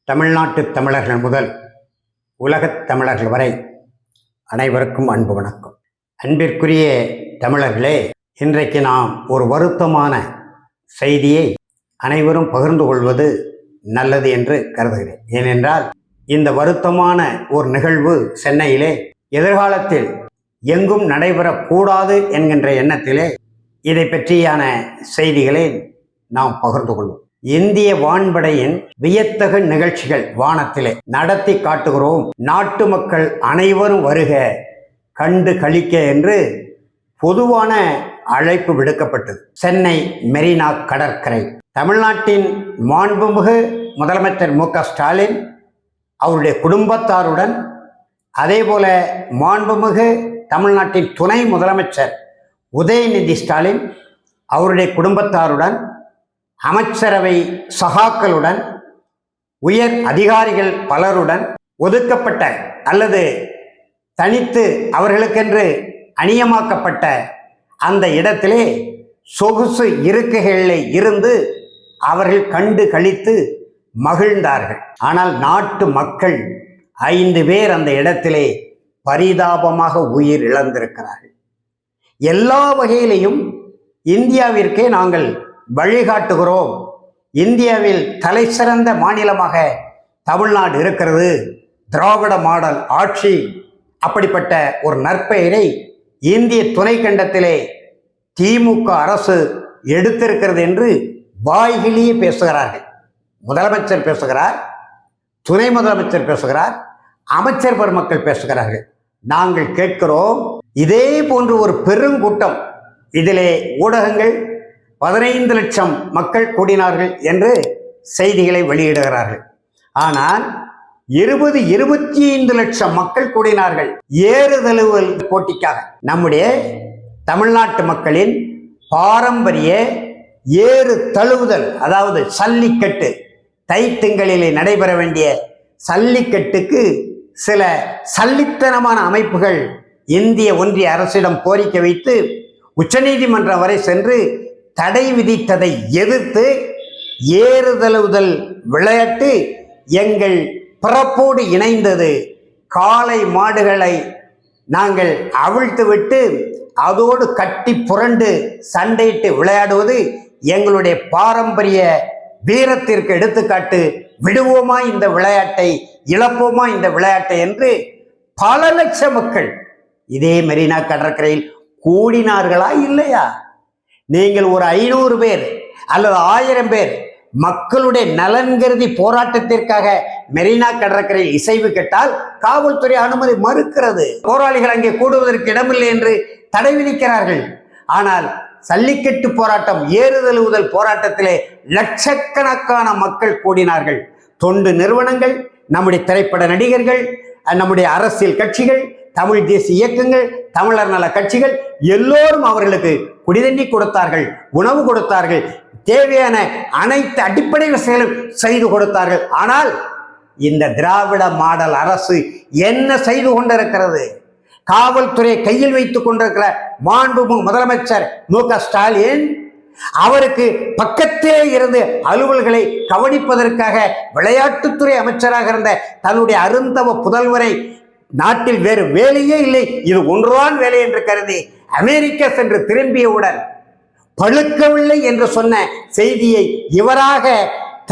தமிழ்நாட்டு தமிழர்கள் முதல் உலகத் தமிழர்கள் வரை அனைவருக்கும் அன்பு வணக்கம். அன்பிற்குரிய தமிழர்களே, இன்றைக்கு நாம் ஒரு வருத்தமான செய்தியை அனைவரும் பகிர்ந்து கொள்வது நல்லது என்று கருதுகிறேன். ஏனென்றால் இந்த வருத்தமான ஒரு நிகழ்வு சென்னையிலே எதிர்காலத்தில் எங்கும் நடைபெறக்கூடாது என்கின்ற எண்ணத்திலே இதை பற்றியான செய்திகளை நாம் பகிர்ந்து கொள்வோம். இந்திய வான்படையின் வியத்தகு நிகழ்ச்சிகள் வானத்திலே நடத்தி காட்டுகிறோம், நாட்டு மக்கள் அனைவரும் வருக கண்டு களிக்க என்று பொதுவான அழைப்பு விடுக்கப்பட்டது. சென்னை மெரினா கடற்கரை. தமிழ்நாட்டின் மாண்புமிகு முதலமைச்சர் மு.க. ஸ்டாலின் அவருடைய குடும்பத்தாருடன், அதேபோல மாண்புமிகு தமிழ்நாட்டின் துணை முதலமைச்சர் உதயநிதி ஸ்டாலின் அவருடைய குடும்பத்தாருடன், அமைச்சரவை சகாக்களுடன், உயர் அதிகாரிகள் பலருடன், ஒதுக்கப்பட்ட அல்லது தனித்து அவர்களுக்கென்று அநியமாக்கப்பட்ட அந்த இடத்திலே சொகுசு இருக்கைகளில் இருந்து அவர்கள் கண்டு களித்து மகிழ்ந்தார்கள். ஆனால் நாட்டு மக்கள் 5 பேர் அந்த இடத்திலே பரிதாபமாக உயிர் இழந்திருக்கிறார்கள். எல்லா வகையிலையும் இந்தியாவிற்கே நாங்கள் வழிகாட்டுகிறோம், இந்தியாவில் தலை சிறந்த மாநிலமாக தமிழ்நாடு இருக்கிறது, திராவிட மாடல் ஆட்சி, அப்படிப்பட்ட ஒரு நற்பெயரை இந்திய துணைக்கண்டத்திலே திமுக அரசு எடுத்திருக்கிறது என்று வாய்கிலேயே பேசுகிறார்கள். முதலமைச்சர் பேசுகிறார், துணை முதலமைச்சர் பேசுகிறார், அமைச்சர் பெருமக்கள் பேசுகிறார்கள். நாங்கள் கேட்கிறோம், இதே போன்று ஒரு பெருங்கூட்டம், இதிலே ஊடகங்கள் 15 லட்சம் மக்கள் கூடினார்கள் என்று செய்திகளை வெளியிடுகிறார்கள். ஆனால் 20-25 லட்சம் மக்கள் கூடினார்கள் ஏறுதழுவல் போட்டிக்காக. நம்முடைய தமிழ்நாட்டு மக்களின் பாரம்பரிய ஏறு தழுவுதல், அதாவது சல்லிக்கட்டு, தைத்திங்களிலே நடைபெற வேண்டிய சல்லிக்கட்டுக்கு சில சல்லித்தனமான அமைப்புகள் இந்திய ஒன்றிய அரசிடம் கோரிக்கை வைத்து உச்சநீதிமன்றம் வரை சென்று தடை விதித்ததை எதிர்த்து ஏறுதழுவுதல் விளையாட்டு எங்கள் பிறப்போடு இணைந்தது. காளை மாடுகளை நாங்கள் அவிழ்த்துவிட்டு அதோடு கட்டி புரண்டு சண்டையிட்டு விளையாடுவது எங்களுடைய பாரம்பரிய வீரத்திற்கு எடுத்துக்காட்டு. விடுவோமா இந்த விளையாட்டை, இழப்போமா இந்த விளையாட்டை என்று பல லட்சம் மக்கள் இதே மெரினா கடற்கரையில் கூடினார்களா இல்லையா? நீங்கள் ஒரு 500 பேர் அல்லது 1000 பேர் மக்களுடைய நலன் கருதி போராட்டத்திற்காக மெரினா கடற்கரையில் இசைவு கேட்டால் காவல்துறை அனுமதி மறுக்கிறது. போராளிகள் அங்கே கூடுவதற்கு இடமில்லை என்று தடை விதிக்கிறார்கள். ஆனால் சல்லிக்கட்டு போராட்டம், ஏறுதழுவுதல் போராட்டத்திலே லட்சக்கணக்கான மக்கள் கூடினார்கள். தொண்டு நிறுவனங்கள், நம்முடைய திரைப்பட நடிகர்கள், நம்முடைய அரசியல் கட்சிகள், தமிழ் தேசிய இயக்கங்கள், தமிழர் நல கட்சிகள் எல்லோரும் அவர்களுக்கு குடிதண்ணி கொடுத்தார்கள், உணவு கொடுத்தார்கள், தேவையான அனைத்து அடிப்படை விஷயங்களும் செய்து கொடுத்தார்கள். ஆனால் இந்த திராவிட மாடல் அரசு என்ன செய்து கொண்டிருக்கிறது? காவல்துறையை கையில் வைத்துக் கொண்டிருக்கிற மாண்புமிகு முதலமைச்சர் மு.க. ஸ்டாலின் அவருக்கு பக்கத்தே இருந்து அலுவல்களை கவனிப்பதற்காக விளையாட்டுத்துறை அமைச்சராக இருந்த தன்னுடைய அருந்தவ புதல்வரை நாட்டில் வேறு வேலையே இல்லை, இது ஒன்றுதான் வேலை என்று கருதி அமெரிக்கா சென்று திரும்பியவுடன் பழுக்கவில்லை என்று சொன்ன செய்தியை இவராக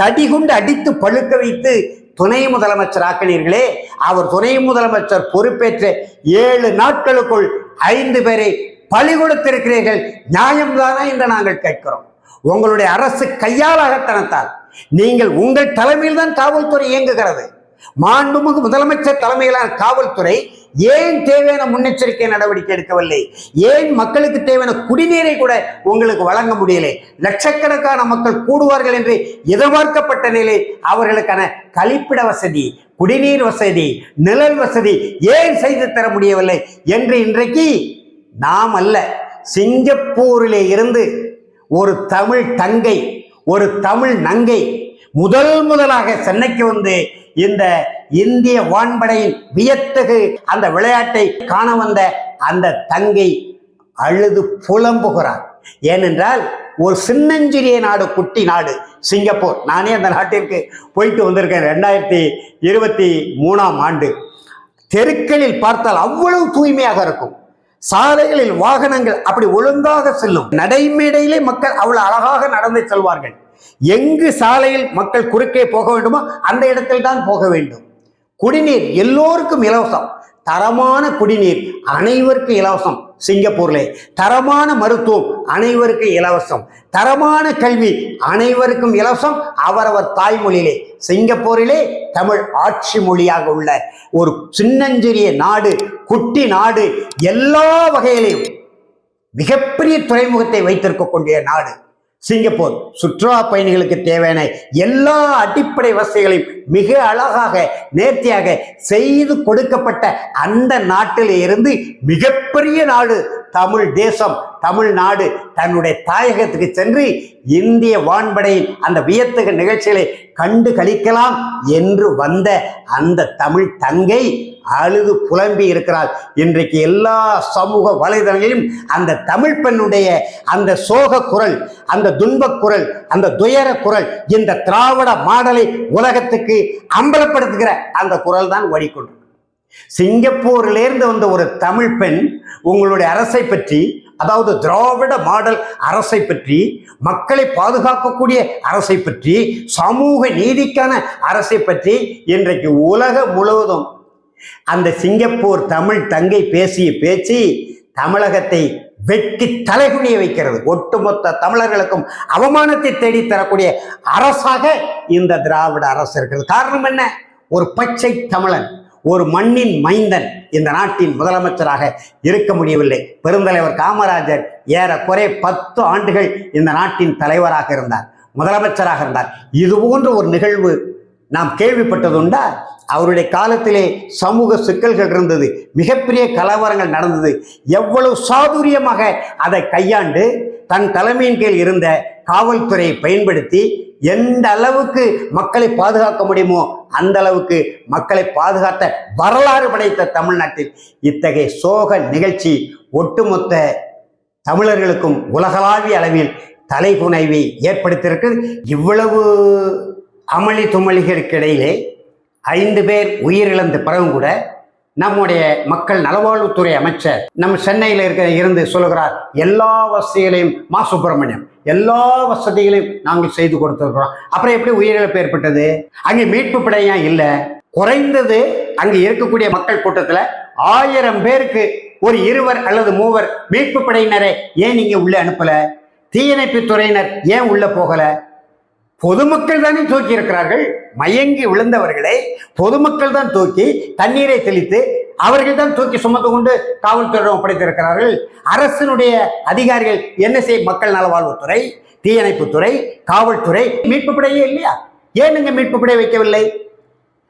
தடிகுண்டு அடித்து பழுக்க வைத்து துணை முதலமைச்சர் ஆக்கினீர்களே. அவர் துணை முதலமைச்சர் பொறுப்பேற்ற 7 நாட்களுக்குள் 5 பேரை பலி கொடுத்திருக்கிறீர்கள். நியாயம்தானா என்று நாங்கள் கேட்கிறோம். உங்களுடைய அரசு கையாளகத்தனத்தால் நீங்கள் உங்கள் தலைமையில் தான் காவல்துறை இயங்குகிறது. மாண்புமிகு முதலமைச்சர் தலைமையிலான காவல்துறை ஏன் தேவையான முன்னெச்சரிக்கை நடவடிக்கை எடுக்கவில்லை? ஏன் மக்களுக்கு தேவையான குடிநீரை கூட உங்களுக்கு வழங்க முடியலை? லட்சக்கணக்கான மக்கள் கூடுவார்கள் என்று எதிர்பார்க்கப்பட்ட நிலை அவர்களுக்கான கழிப்பிட வசதி, குடிநீர் வசதி, நிழல் வசதி ஏன் செய்து தர முடியவில்லை என்று இன்றைக்கு நாம் அல்ல, சிங்கப்பூரிலே இருந்து ஒரு தமிழ் தங்கை, ஒரு தமிழ் நங்கை முதலாக சென்னைக்கு வந்து இந்த இந்திய வான்படையின் வியத்தகு அந்த விளையாட்டை காண வந்த அந்த தங்கை அழுது புலம்புகிறார். ஏனென்றால் ஒரு சின்னஞ்சிறிய நாடு, குட்டி நாடு சிங்கப்பூர். நானே அந்த நாட்டிற்கு போயிட்டு வந்திருக்கேன் 2023ஆம் ஆண்டு. தெருக்களில் பார்த்தால் அவ்வளவு தூய்மையாக இருக்கும். சாலைகளில் வாகனங்கள் அப்படி ஒழுங்காக செல்லும். நடைமேடையிலே மக்கள் அவ்வளவு அழகாக நடந்து செல்வார்கள். எங்கு சாலையில் மக்கள் குறுக்கே போக வேண்டுமோ அந்த இடத்தில் தான் போக வேண்டும். குடிநீர் எல்லோருக்கும் இலவசம். தரமான குடிநீர் அனைவருக்கும் இலவசம் சிங்கப்பூர்லே. தரமான மருத்துவம் அனைவருக்கும் இலவசம். தரமான கல்வி அனைவருக்கும் இலவசம் அவரவர் தாய்மொழியிலே. சிங்கப்பூரிலே தமிழ் ஆட்சி மொழியாக உள்ள ஒரு சின்னஞ்சிறிய நாடு, குட்டி நாடு, எல்லா வகையிலையும் மிகப்பெரிய துறைமுகத்தை வைத்திருக்கக்கூடிய நாடு சிங்கப்பூர். சுற்றுலா பயணிகளுக்கு தேவையான எல்லா அடிப்படை வசதிகளையும் மிக அழகாக நேர்த்தியாக செய்து கொடுக்கப்பட்ட அந்த நாட்டில் இருந்து மிகப்பெரிய நாடு தமிழ் தேசம், தமிழ்நாடு தன்னுடைய தாயகத்துக்கு சென்று இந்திய வான்படையின் அந்த வியத்தகு நிகழ்ச்சிகளை கண்டு களிக்கலாம் என்று வந்த அந்த தமிழ் தங்கை அழுது புலம்பி இருக்கிறார். இன்றைக்கு எல்லா சமூக வலைதளங்களிலும் அந்த தமிழ் பெண்ணுடைய அந்த சோக குரல், அந்த துன்பக் குரல், அந்த துயர குரல், இந்த திராவிட மாடலை உலகத்துக்கு அம்பலப்படுத்துகிற அந்த குரல் தான் ஓடிக்கொண்டு. சிங்கப்பூரிலிருந்து வந்த ஒரு தமிழ் பெண் உங்களுடைய அரசை பற்றி, அதாவது திராவிட மாடல் அரசை பற்றி, மக்களை பாதுகாக்கக்கூடிய அரசை பற்றி, சமூக நீதிக்கான அரசை பற்றி இன்றைக்கு உலகம் முழுவதும் அந்த சிங்கப்பூர் தமிழ் தங்கை பேசிய பேச்சு தமிழகத்தை வெட்டி தலைகுனிய வைக்கிறது. ஒட்டுமொத்த தமிழர்களுக்கும் அவமானத்தை தேடித்தரக்கூடிய அரசாக இந்த திராவிட அரசு இருக்கிறது. காரணம் என்ன? ஒரு பச்சை தமிழன், ஒரு மண்ணின் மைந்தன் இந்த நாட்டின் முதலமைச்சராக இருக்க முடியவில்லை. பெருந்தலைவர் காமராஜர் ஏறக்குறை 10 ஆண்டுகள் இந்த நாட்டின் தலைவராக இருந்தார், முதலமைச்சராக இருந்தார். இது போன்ற ஒரு நிகழ்வு நாம் கேள்விப்பட்டதுண்டா? அவருடைய காலத்திலே சமூக சிக்கல்கள் இருந்தது, மிகப்பெரிய கலவரங்கள் நடந்தது. எவ்வளவு சாதுரியமாக அதை கையாண்டு தன் தலைமையின் கீழ் இருந்த காவல்துறையை பயன்படுத்தி எந்த அளவுக்கு மக்களை பாதுகாக்க முடியுமோ அந்த அளவுக்கு மக்களை பாதுகாத்த வரலாறு படைத்த தமிழ்நாட்டில் இத்தகைய சோக நிகழ்ச்சி ஒட்டுமொத்த தமிழர்களுக்கும் உலகளாவிய அளவில் தலைகுனைவை ஏற்படுத்தியிருக்கு. இவ்வளவு அமளி துமளிகளுக்கு இடையிலே 5 பேர் உயிரிழந்த பிறகும் கூட நம்முடைய மக்கள் நலவாழ்வுத்துறை அமைச்சர் நம்ம சென்னையில் இருந்து சொல்லுகிறார், எல்லா வசதிகளையும் மா சுப்பிரமணியம் எல்லா வசதிகளையும் நாங்கள் செய்து கொடுத்துருக்கிறோம். அப்புறம் எப்படி உயிரிழப்பு ஏற்பட்டது? அங்கே மீட்பு படையா இல்லை. குறைந்தது அங்கே இருக்கக்கூடிய மக்கள் கூட்டத்தில் 1000 பேருக்கு ஒரு 2 அல்லது 3 மீட்பு படையினரை ஏன் நீங்க உள்ள அனுப்பல? தீயணைப்பு துறையினர் ஏன் உள்ள போகல? பொதுமக்கள் தானே தூக்கி இருக்கிறார்கள். மயங்கி விழுந்தவர்களை பொதுமக்கள் தான் தூக்கி தண்ணீரை தெளித்து அவர்கள் தான் தூக்கி சுமந்து கொண்டு காவல்துறையிடம் ஒப்படைத்திருக்கிறார்கள். அரசினுடைய அதிகாரிகள் என்ன செய்ய? மக்கள் நலவாழ்வுத்துறை, தீயணைப்புத்துறை, காவல்துறை, மீட்பு படையே இல்லையா? ஏன் நீங்க மீட்பு படை வைக்கவில்லை?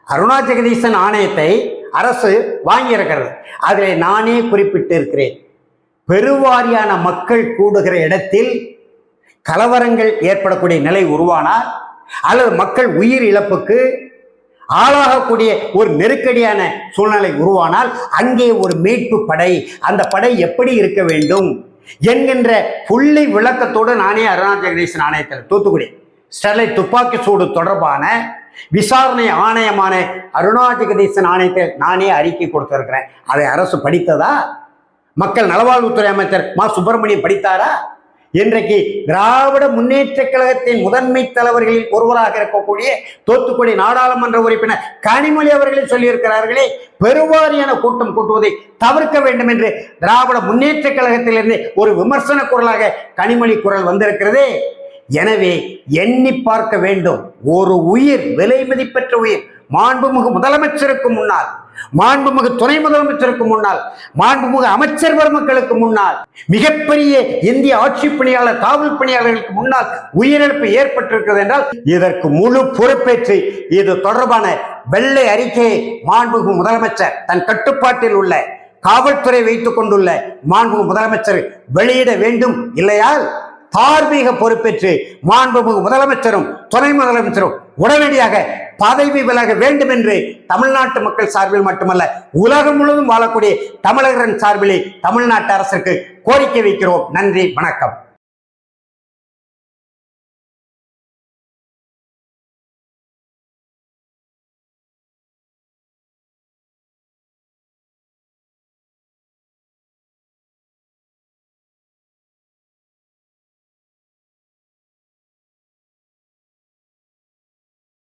அருணா ஜெகதீசன் ஆணையத்தை அரசு வாங்கி இருக்கிறது. அதில் நானே குறிப்பிட்டு இருக்கிறேன், பெருவாரியான மக்கள் கூடுகிற இடத்தில் கலவரங்கள் ஏற்படக்கூடிய நிலை உருவானால் அல்லது மக்கள் உயிர் இழப்புக்கு ஆளாகக்கூடிய ஒரு நெருக்கடியான சூழ்நிலை உருவானால் அங்கே ஒரு மீட்பு படை, அந்த படை எப்படி இருக்க வேண்டும் என்கின்ற புள்ளி விளக்கத்தோடு நானே அருணா ஜெகதீசன் ஆணையத்தில் தூத்துக்குடி ஸ்டெர்லைட் துப்பாக்கி சூடு தொடர்பான விசாரணை ஆணையமான அருணா ஜெகதீசன் ஆணையத்தில் நானே அறிக்கை கொடுத்திருக்கிறேன். அதை அரசு படித்ததா? மக்கள் நலவாழ்வுத்துறை அமைச்சர் மா சுப்பிரமணியம் படித்தாரா? இன்றைக்கு திராவிட முன்னேற்ற கழகத்தின் முதன்மை தலைவர்களில் ஒருவராக இருக்கக்கூடிய தூத்துக்குடி நாடாளுமன்ற உறுப்பினர் கனிமொழி அவர்களே சொல்லியிருக்கிறார்களே, பெருவாரியான கூட்டம் கூட்டுவதை தவிர்க்க வேண்டும் என்று திராவிட முன்னேற்ற கழகத்திலிருந்து ஒரு விமர்சன குரலாக கனிமொழி குரல் வந்திருக்கிறதே. எனவே எண்ணி பார்க்க வேண்டும். ஒரு உயிர், விலை மதிப்பெற்ற உயிர், மாண்புமிகு முதலமைச்சருக்கு முன்னால், மாண்புமிகு துணை முதலமைச்சருக்கு முன்னால், மாண்புமிகு அமைச்சர் பெருமக்களுக்கு முன்னால், மிகப்பெரிய இந்திய ஆட்சி பணியாளர், காவல் பணியாளர்களுக்கு முன்னால் உயிரிழப்பு ஏற்பட்டிருக்கிறது என்றால் இதற்கு முழு பொறுப்பேற்று இது தொடர்பான வெள்ளை அறிக்கையை மாண்புமிகு முதலமைச்சர் தன் கட்டுப்பாட்டில் உள்ள காவல்துறை வைத்துக் கொண்டுள்ள மாண்புமிகு முதலமைச்சர் வெளியிட வேண்டும். இல்லையால் தார்மீக பொறுப்பேற்று மாண்புமிகு முதலமைச்சரும் துணை முதலமைச்சரும் உடனடியாக பதவி விலக வேண்டும் என்று தமிழ்நாட்டு மக்கள் சார்பில் மட்டுமல்ல உலகம் முழுவதும் வாழக்கூடிய தமிழகரின் சார்பிலே தமிழ்நாட்டு அரசுக்கு கோரிக்கை வைக்கிறோம். நன்றி, வணக்கம்.